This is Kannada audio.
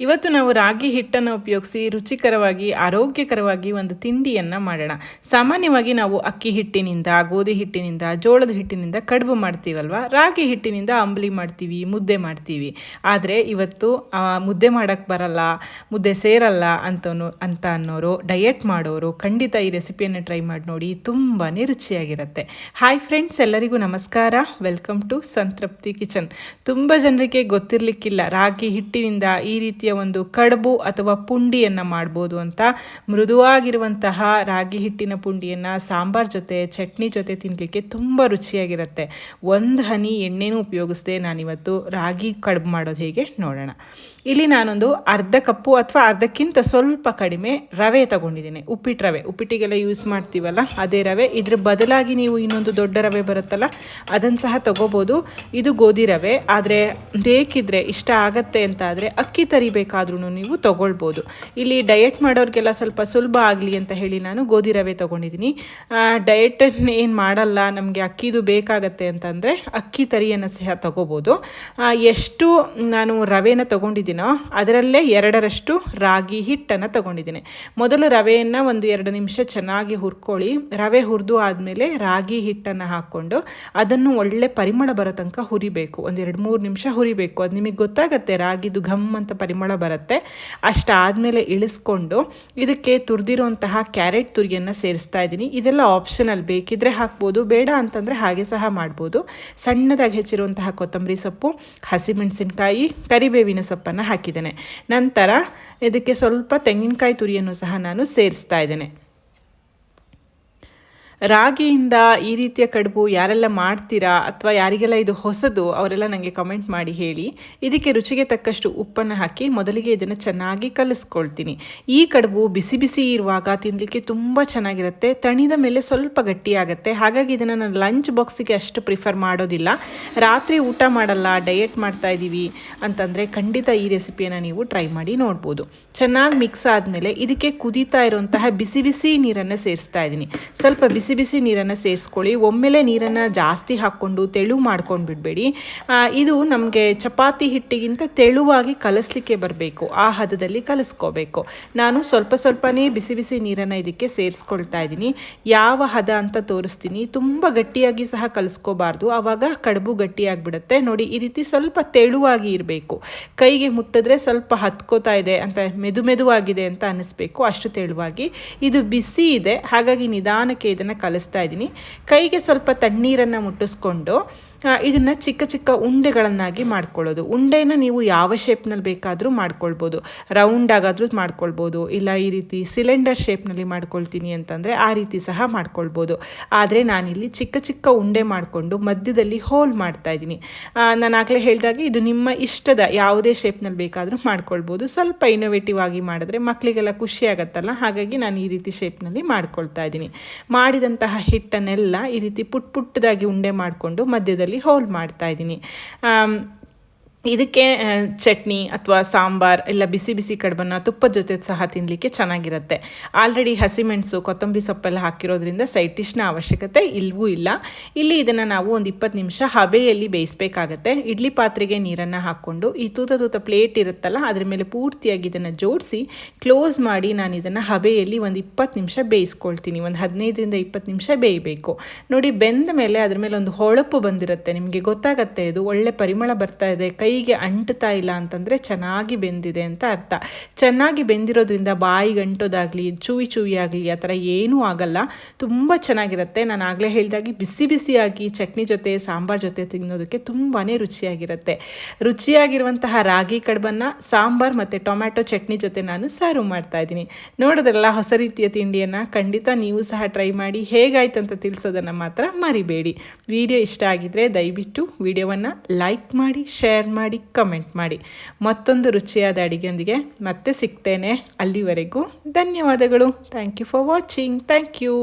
ಇವತ್ತು ನಾವು ರಾಗಿ ಹಿಟ್ಟನ್ನು ಉಪಯೋಗಿಸಿ ರುಚಿಕರವಾಗಿ ಆರೋಗ್ಯಕರವಾಗಿ ಒಂದು ತಿಂಡಿಯನ್ನು ಮಾಡೋಣ. ಸಾಮಾನ್ಯವಾಗಿ ನಾವು ಅಕ್ಕಿ ಹಿಟ್ಟಿನಿಂದ, ಗೋಧಿ ಹಿಟ್ಟಿನಿಂದ, ಜೋಳದ ಹಿಟ್ಟಿನಿಂದ ಕಡುಬು ಮಾಡ್ತೀವಲ್ವ, ರಾಗಿ ಹಿಟ್ಟಿನಿಂದ ಅಂಬಲಿ ಮಾಡ್ತೀವಿ, ಮುದ್ದೆ ಮಾಡ್ತೀವಿ. ಆದರೆ ಇವತ್ತು ಮುದ್ದೆ ಮಾಡೋಕ್ಕೆ ಬರಲ್ಲ, ಮುದ್ದೆ ಸೇರಲ್ಲ ಅಂತ ಅನ್ನೋರು, ಡಯಟ್ ಮಾಡೋರು ಖಂಡಿತ ಈ ರೆಸಿಪಿಯನ್ನು ಟ್ರೈ ಮಾಡಿ ನೋಡಿ, ತುಂಬಾ ರುಚಿಯಾಗಿರುತ್ತೆ. ಹಾಯ್ ಫ್ರೆಂಡ್ಸ್, ಎಲ್ಲರಿಗೂ ನಮಸ್ಕಾರ. ವೆಲ್ಕಮ್ ಟು ಸಂತೃಪ್ತಿ ಕಿಚನ್. ತುಂಬ ಜನರಿಗೆ ಗೊತ್ತಿರಲಿಕ್ಕಿಲ್ಲ ರಾಗಿ ಹಿಟ್ಟಿನಿಂದ ಈ ರೀತಿಯ ಒಂದು ಕಡುಬು ಅಥವಾ ಪುಂಡಿಯನ್ನು ಮಾಡ್ಬೋದು ಅಂತ. ಮೃದುವಾಗಿರುವಂತಹ ರಾಗಿ ಹಿಟ್ಟಿನ ಪುಂಡಿಯನ್ನು ಸಾಂಬಾರ್ ಜೊತೆ, ಚಟ್ನಿ ಜೊತೆ ತಿನ್ನಲಿಕ್ಕೆ ತುಂಬ ರುಚಿಯಾಗಿರುತ್ತೆ. ಒಂದು ಹನಿ ಎಣ್ಣೆನೂ ಉಪಯೋಗಿಸ್ದೆ ನಾನಿವತ್ತು ರಾಗಿ ಕಡುಬು ಮಾಡೋದು ಹೇಗೆ ನೋಡೋಣ. ಇಲ್ಲಿ ನಾನೊಂದು ಅರ್ಧ ಕಪ್ಪು ಅಥವಾ ಅರ್ಧಕ್ಕಿಂತ ಸ್ವಲ್ಪ ಕಡಿಮೆ ರವೆ ತಗೊಂಡಿದ್ದೀನಿ. ಉಪ್ಪಿಟ್ಟು ರವೆ, ಉಪ್ಪಿಟ್ಟಿಗೆಲ್ಲ ಯೂಸ್ ಮಾಡ್ತೀವಲ್ಲ ಅದೇ ರವೆ. ಇದ್ರ ಬದಲಾಗಿ ನೀವು ಇನ್ನೊಂದು ದೊಡ್ಡ ರವೆ ಬರುತ್ತಲ್ಲ ಅದನ್ನು ಸಹ ತಗೋಬೋದು. ಇದು ಗೋಧಿ ರವೆ, ಆದರೆ ಬೇಕಿದ್ರೆ ಇಷ್ಟ ಆಗತ್ತೆ ಅಂತ ಆದರೆ ಅಕ್ಕಿ ತರಿಬೇಕಾದ್ರೂ ನೀವು ತಗೊಳ್ಬೋದು. ಇಲ್ಲಿ ಡಯಟ್ ಮಾಡೋರಿಗೆಲ್ಲ ಸ್ವಲ್ಪ ಸುಲಭ ಆಗಲಿ ಅಂತ ಹೇಳಿ ನಾನು ಗೋಧಿ ರವೆ ತೊಗೊಂಡಿದ್ದೀನಿ. ಡಯಟನ್ನು ಏನು ಮಾಡಲ್ಲ, ನಮಗೆ ಅಕ್ಕಿದು ಬೇಕಾಗತ್ತೆ ಅಂತಂದರೆ ಅಕ್ಕಿ ತರಿಯನ್ನು ಸಹ ತಗೋಬೋದು. ಎಷ್ಟು ನಾನು ರವೆನ ತೊಗೊಂಡಿದ್ದೀನೋ ಅದರಲ್ಲೇ 2ರಷ್ಟು ರಾಗಿ ಹಿಟ್ಟನ್ನು ತೊಗೊಂಡಿದ್ದೀನಿ. ಮೊದಲು ರವೆಯನ್ನು ಒಂದು 2 ನಿಮಿಷ ಚೆನ್ನಾಗಿ ಹುರ್ಕೊಳ್ಳಿ. ರವೆ ಹುರಿದು ಆದಮೇಲೆ ರಾಗಿ ಹಿಟ್ಟನ್ನು ಹಾಕ್ಕೊಂಡು ಅದನ್ನು ಒಳ್ಳೆ ಪರಿಮಳ ಬರೋ ತನಕ ಹುರಿಬೇಕು. ಒಂದು 2-3 ನಿಮಿಷ ಹುರಿಬೇಕು. ಅದು ನಿಮಗೆ ಗೊತ್ತಾಗುತ್ತೆ, ರಾಗಿದು ಘಮ್ ಅಂತ ಪರಿಮಳ ಬರುತ್ತೆ. ಅಷ್ಟಾದಮೇಲೆ ಇಳಿಸ್ಕೊಂಡು ಇದಕ್ಕೆ ತುರಿದಿರುವಂತಹ ಕ್ಯಾರೆಟ್ ತುರಿಯನ್ನು ಸೇರಿಸ್ತಾ ಇದ್ದೀನಿ. ಇದೆಲ್ಲ ಆಪ್ಷನಲ್, ಬೇಕಿದ್ರೆ ಹಾಕ್ಬೋದು, ಬೇಡ ಅಂತಂದರೆ ಹಾಗೆ ಸಹ ಮಾಡ್ಬೋದು. ಸಣ್ಣದಾಗಿ ಹೆಚ್ಚಿರುವಂತಹ ಕೊತ್ತಂಬರಿ ಸೊಪ್ಪು, ಹಸಿಮೆಣಸಿನಕಾಯಿ, ಕರಿಬೇವಿನ ಸೊಪ್ಪನ್ನು ಹಾಕಿದ್ದೇನೆ. ನಂತರ ಇದಕ್ಕೆ ಸ್ವಲ್ಪ ತೆಂಗಿನಕಾಯಿ ತುರಿಯನ್ನು ಸಹ ನಾನು ಸೇರಿಸ್ತಾ ಇದ್ದೇನೆ. ರಾಗಿಯಿಂದ ಈ ರೀತಿಯ ಕಡುಬು ಯಾರೆಲ್ಲ ಮಾಡ್ತೀರಾ ಅಥವಾ ಯಾರಿಗೆಲ್ಲ ಇದು ಹೊಸದು ಅವರೆಲ್ಲ ನನಗೆ ಕಮೆಂಟ್ ಮಾಡಿ ಹೇಳಿ. ಇದಕ್ಕೆ ರುಚಿಗೆ ತಕ್ಕಷ್ಟು ಉಪ್ಪನ್ನು ಹಾಕಿ ಮೊದಲಿಗೆ ಇದನ್ನು ಚೆನ್ನಾಗಿ ಕಲಿಸ್ಕೊಳ್ತೀನಿ. ಈ ಕಡುಬು ಬಿಸಿ ಬಿಸಿ ಇರುವಾಗ ತಿನ್ನಲಿಕ್ಕೆ ತುಂಬ ಚೆನ್ನಾಗಿರುತ್ತೆ. ತಣಿದ ಮೇಲೆ ಸ್ವಲ್ಪ ಗಟ್ಟಿಯಾಗುತ್ತೆ. ಹಾಗಾಗಿ ಇದನ್ನು ನಾನು ಲಂಚ್ ಬಾಕ್ಸಿಗೆ ಅಷ್ಟು ಪ್ರಿಫರ್ ಮಾಡೋದಿಲ್ಲ. ರಾತ್ರಿ ಊಟ ಮಾಡಲ್ಲ, ಡಯಟ್ ಮಾಡ್ತಾ ಇದ್ದೀವಿ ಅಂತಂದರೆ ಖಂಡಿತ ಈ ರೆಸಿಪಿಯನ್ನು ನೀವು ಟ್ರೈ ಮಾಡಿ ನೋಡ್ಬೋದು. ಚೆನ್ನಾಗಿ ಮಿಕ್ಸ್ ಆದಮೇಲೆ ಇದಕ್ಕೆ ಕುದೀತಾ ಇರುವಂತಹ ಬಿಸಿ ಬಿಸಿ ನೀರನ್ನು ಸೇರಿಸ್ತಾ ಇದ್ದೀನಿ. ಸ್ವಲ್ಪ ಬಿಸಿ ಬಿಸಿ ನೀರನ್ನು ಸೇರಿಸ್ಕೊಳ್ಳಿ. ಒಮ್ಮೆಲೆ ನೀರನ್ನು ಜಾಸ್ತಿ ಹಾಕ್ಕೊಂಡು ತೆಳು ಮಾಡ್ಕೊಂಡು ಬಿಡಬೇಡಿ. ಇದು ನಮಗೆ ಚಪಾತಿ ಹಿಟ್ಟಿಗಿಂತ ತೆಳುವಾಗಿ ಕಲಿಸ್ಲಿಕ್ಕೆ ಬರಬೇಕು, ಆ ಹದದಲ್ಲಿ ಕಲಿಸ್ಕೋಬೇಕು. ನಾನು ಸ್ವಲ್ಪನೇ ಬಿಸಿ ಬಿಸಿ ನೀರನ್ನು ಇದಕ್ಕೆ ಸೇರಿಸ್ಕೊಳ್ತಾ ಇದ್ದೀನಿ. ಯಾವ ಹದ ಅಂತ ತೋರಿಸ್ತೀನಿ. ತುಂಬ ಗಟ್ಟಿಯಾಗಿ ಸಹ ಕಲಿಸ್ಕೋಬಾರ್ದು, ಆವಾಗ ಕಡುಬು ಗಟ್ಟಿಯಾಗಿಬಿಡುತ್ತೆ. ನೋಡಿ, ಈ ರೀತಿ ಸ್ವಲ್ಪ ತೆಳುವಾಗಿ ಇರಬೇಕು. ಕೈಗೆ ಮುಟ್ಟಿದ್ರೆ ಸ್ವಲ್ಪ ಹತ್ಕೋತಾ ಇದೆ ಅಂತ, ಮೆದುವಾಗಿದೆ ಅಂತ ಅನ್ನಿಸ್ಬೇಕು, ಅಷ್ಟು ತೆಳುವಾಗಿ. ಇದು ಬಿಸಿ ಇದೆ, ಹಾಗಾಗಿ ನಿಧಾನಕ್ಕೆ ಇದನ್ನು ಕಲಿಸ್ತಾ ಇದ್ದೀನಿ. ಕೈಗೆ ಸ್ವಲ್ಪ ತಣ್ಣೀರನ್ನು ಮುಟ್ಟಿಸ್ಕೊಂಡು ಇದನ್ನು ಚಿಕ್ಕ ಚಿಕ್ಕ ಉಂಡೆಗಳನ್ನಾಗಿ ಮಾಡ್ಕೊಳ್ಳೋದು. ಉಂಡೆನ ನೀವು ಯಾವ ಶೇಪ್ನಲ್ಲಿ ಬೇಕಾದರೂ ಮಾಡ್ಕೊಳ್ಬೋದು. ರೌಂಡ್ ಆಗಾದರೂ ಮಾಡ್ಕೊಳ್ಬೋದು, ಇಲ್ಲ ಈ ರೀತಿ ಸಿಲಿಂಡರ್ ಶೇಪ್ನಲ್ಲಿ ಮಾಡ್ಕೊಳ್ತೀನಿ ಅಂತಂದರೆ ಆ ರೀತಿ ಸಹ ಮಾಡ್ಕೊಳ್ಬೋದು. ಆದರೆ ನಾನಿಲ್ಲಿ ಚಿಕ್ಕ ಚಿಕ್ಕ ಉಂಡೆ ಮಾಡಿಕೊಂಡು ಮಧ್ಯದಲ್ಲಿ ಹೋಲ್ ಮಾಡ್ತಾ ಇದ್ದೀನಿ. ನಾನು ಆಗಲೇ ಹೇಳಿದಾಗೆ ಇದು ನಿಮ್ಮ ಇಷ್ಟದ ಯಾವುದೇ ಶೇಪ್ನಲ್ಲಿ ಬೇಕಾದರೂ ಮಾಡ್ಕೊಳ್ಬೋದು. ಸ್ವಲ್ಪ ಇನೋವೇಟಿವ್ ಆಗಿ ಮಾಡಿದ್ರೆ ಮಕ್ಕಳಿಗೆಲ್ಲ ಖುಷಿ ಆಗುತ್ತಲ್ಲ, ಹಾಗಾಗಿ ನಾನು ಈ ರೀತಿ ಶೇಪ್ನಲ್ಲಿ ಮಾಡ್ಕೊಳ್ತಾ ಇದ್ದೀನಿ. ಮಾಡಿದಂತಹ ಹಿಟ್ಟನ್ನೆಲ್ಲ ಈ ರೀತಿ ಪುಟ್ಟದಾಗಿ ಉಂಡೆ ಮಾಡಿಕೊಂಡು ಮಧ್ಯದಲ್ಲಿ ಹೋಲ್ ಮಾಡ್ತಾ ಇದ್ದೀನಿ. ಇದಕ್ಕೆ ಚಟ್ನಿ ಅಥವಾ ಸಾಂಬಾರ್ ಇಲ್ಲ ಬಿಸಿ ಬಿಸಿ ಕಡುಬನ್ನು ತುಪ್ಪದ ಜೊತೆ ಸಹ ತಿನ್ನಲಿಕ್ಕೆ ಚೆನ್ನಾಗಿರುತ್ತೆ. ಆಲ್ರೆಡಿ ಹಸಿಮೆಣಸು, ಕೊತ್ತಂಬರಿ ಸೊಪ್ಪೆಲ್ಲ ಹಾಕಿರೋದ್ರಿಂದ ಸೈಡ್ ಡಿಶ್ನ ಅವಶ್ಯಕತೆ ಇಲ್ಲವೂ ಇಲ್ಲ. ಇಲ್ಲಿ ಇದನ್ನು ನಾವು ಒಂದು 20 ನಿಮಿಷ ಹಬೆಯಲ್ಲಿ ಬೇಯಿಸಬೇಕಾಗತ್ತೆ. ಇಡ್ಲಿ ಪಾತ್ರೆಗೆ ನೀರನ್ನು ಹಾಕ್ಕೊಂಡು ಈ ತೂತ ಪ್ಲೇಟ್ ಇರುತ್ತಲ್ಲ ಅದ್ರ ಮೇಲೆ ಪೂರ್ತಿಯಾಗಿ ಇದನ್ನು ಜೋಡಿಸಿ ಕ್ಲೋಸ್ ಮಾಡಿ ನಾನು ಇದನ್ನು ಹಬೆಯಲ್ಲಿ ಒಂದು 20 ನಿಮಿಷ ಬೇಯಿಸ್ಕೊಳ್ತೀನಿ. ಒಂದು 15-20 ನಿಮಿಷ ಬೇಯಬೇಕು. ನೋಡಿ, ಬೆಂದ ಮೇಲೆ ಅದ್ರ ಮೇಲೆ ಒಂದು ಹೊಳಪು ಬಂದಿರುತ್ತೆ, ನಿಮಗೆ ಗೊತ್ತಾಗತ್ತೆ. ಇದು ಒಳ್ಳೆ ಪರಿಮಳ ಬರ್ತಾ ಇದೆ, ಕೈಗೆ ಅಂಟುತ್ತಾ ಇಲ್ಲ ಅಂತಂದರೆ ಚೆನ್ನಾಗಿ ಬೆಂದಿದೆ ಅಂತ ಅರ್ಥ. ಚೆನ್ನಾಗಿ ಬೆಂದಿರೋದ್ರಿಂದ ಬಾಯಿಗೆ ಅಂಟೋದಾಗಲಿ, ಚೂವಿ ಆಗಲಿ ಆ ಥರ ಏನೂ ಆಗಲ್ಲ. ತುಂಬ ಚೆನ್ನಾಗಿರುತ್ತೆ. ನಾನು ಆಗಲೇ ಹೇಳಿದಾಗೆ ಬಿಸಿ ಬಿಸಿಯಾಗಿ ಚಟ್ನಿ ಜೊತೆ, ಸಾಂಬಾರ್ ಜೊತೆ ತಿನ್ನೋದಕ್ಕೆ ತುಂಬಾ ರುಚಿಯಾಗಿರುತ್ತೆ. ರುಚಿಯಾಗಿರುವಂತಹ ರಾಗಿ ಕಡುಬನ್ನು ಸಾಂಬಾರ್ ಮತ್ತು ಟೊಮ್ಯಾಟೊ ಚಟ್ನಿ ಜೊತೆ ನಾನು ಸರ್ವ್ ಮಾಡ್ತಾ ಇದ್ದೀನಿ. ನೋಡೋದ್ರಲ್ಲ, ಹೊಸ ರೀತಿಯ ತಿಂಡಿಯನ್ನು ಖಂಡಿತ ನೀವು ಸಹ ಟ್ರೈ ಮಾಡಿ. ಹೇಗಾಯ್ತು ಅಂತ ತಿಳಿಸೋದನ್ನು ಮಾತ್ರ ಮರಿಬೇಡಿ. ವಿಡಿಯೋ ಇಷ್ಟ ಆಗಿದ್ದರೆ ದಯವಿಟ್ಟು ವಿಡಿಯೋವನ್ನು ಲೈಕ್ ಮಾಡಿ, ಶೇರ್ ಮಾಡಿ, ಕಮೆಂಟ್ ಮಾಡಿ. ಮತ್ತೊಂದು ರುಚಿಯಾದ ಅಡಿಗೆಯೊಂದಿಗೆ ಮತ್ತೆ ಸಿಗ್ತೇನೆ. ಅಲ್ಲಿವರೆಗೂ ಧನ್ಯವಾದಗಳು. Thank you for watching. Thank you.